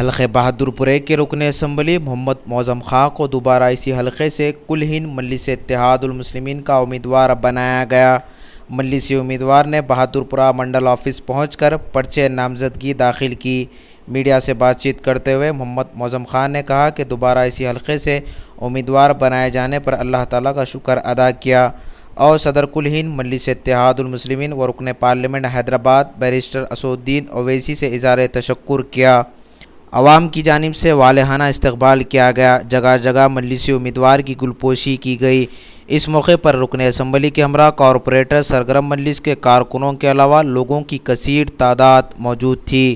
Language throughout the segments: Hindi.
हल्के बहादुरपुरे के रुकन असम्बली मोहम्मद मौज़म खां को दोबारा इसी हल्के से कुल हिंद मजलिस इत्तेहादुल मुस्लिमीन का उम्मीदवार बनाया गया। मजलिसी उम्मीदवार ने बहादुरपुरा मंडल ऑफिस पहुंचकर पर्चे नामजदगी दाखिल की। मीडिया से बातचीत करते हुए मोहम्मद मौज़म खां ने कहा कि दोबारा इसी हल्के से उम्मीदवार बनाए जाने पर अल्लाह ताला का शुक्र अदा किया और सदर कुल हिंद मजलिस इत्तेहादुल मुस्लिमीन व रुकन पार्लियामेंट हैदराबाद बैरिस्टर असदुद्दीन ओवैसी से इज़हार तशक्कुर किया। अवाम की जानिब से वालेहाना इस्तकबाल किया गया। जगह जगह मजलिसी उम्मीदवार की गुलपोशी की गई। इस मौके पर रुकन असम्बली के हमरा कॉरपोरेटर सरगर्म मजलिस के कारकुनों के अलावा लोगों की कसीर तादाद मौजूद थी।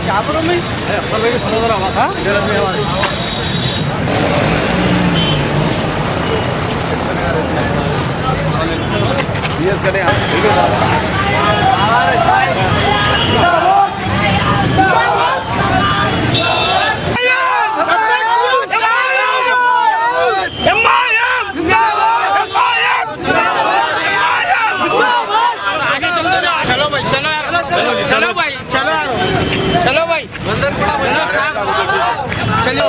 क्या करो मैं चलो भाई बंदर चलो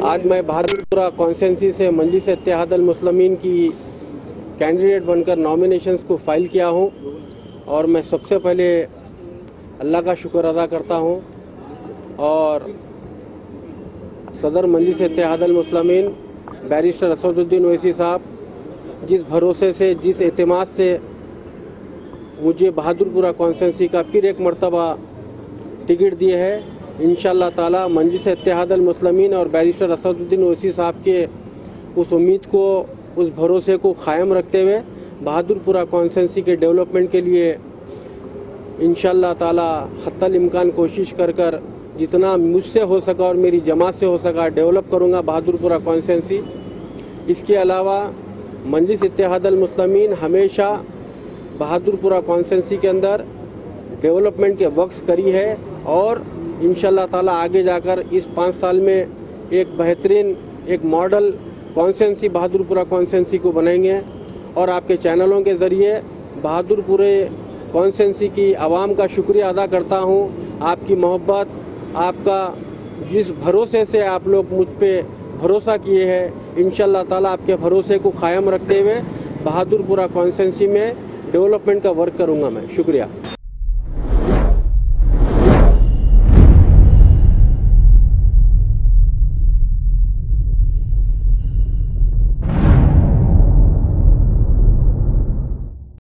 आज मैं बहादुरपुरा कॉन्स्टिट्यूंसी से मजलिस इत्तेहादुल मुस्लिमीन की कैंडिडेट बनकर नॉमिनेशंस को फाइल किया हूं और मैं सबसे पहले अल्लाह का शुक्र अदा करता हूं और सदर मजलिस इत्तेहादुल मुस्लिमीन बैरिस्टर असदुद्दीन ओवैसी साहब जिस भरोसे से जिस एतमाद से मुझे बहादुरपुरा कॉन्स्टिट्यूंसी का फिर एक मरतबा टिकट दिए है, इंशाअल्लाह ताला मजलिस इत्तेहादुल मुस्लिमीन और बैरिस्टर असदुद्दीन ओवैसी साहब के उस उम्मीद को, उस भरोसे को क़ायम रखते हुए बहादुरपुरा कॉन्स्टिट्यूंसी के डेवलपमेंट के लिए इंशाअल्लाह ताला हत्तल इम्कान कोशिश कर जितना मुझसे हो सका और मेरी जमात से हो सका डेवलप करूँगा बहादुरपुरा कॉन्स्टिट्यूंसी। इसके अलावा मजलिस इत्तेहादुल मुस्लिमीन हमेशा बहादुरपुरा कॉन्स्टिट्यूंसी के अंदर डेवलपमेंट के वर्क्स करी है और इंशाअल्लाह ताला आगे जाकर इस 5 साल में एक बेहतरीन एक मॉडल कॉन्स्टिट्यूंसी बहादुरपुरा कॉन्स्टिट्यूंसी को बनाएंगे। और आपके चैनलों के ज़रिए बहादुरपुरे कॉन्स्टिट्यूंसी की आवाम का शुक्रिया अदा करता हूँ। आपकी मोहब्बत, आपका जिस भरोसे से आप लोग मुझ पे भरोसा किए हैं, इंशाअल्लाह ताला आपके भरोसे को कायम रखते हुए बहादुरपुरा कॉन्स्टिट्यूंसी में डेवलपमेंट का वर्क करूँगा मैं। शुक्रिया।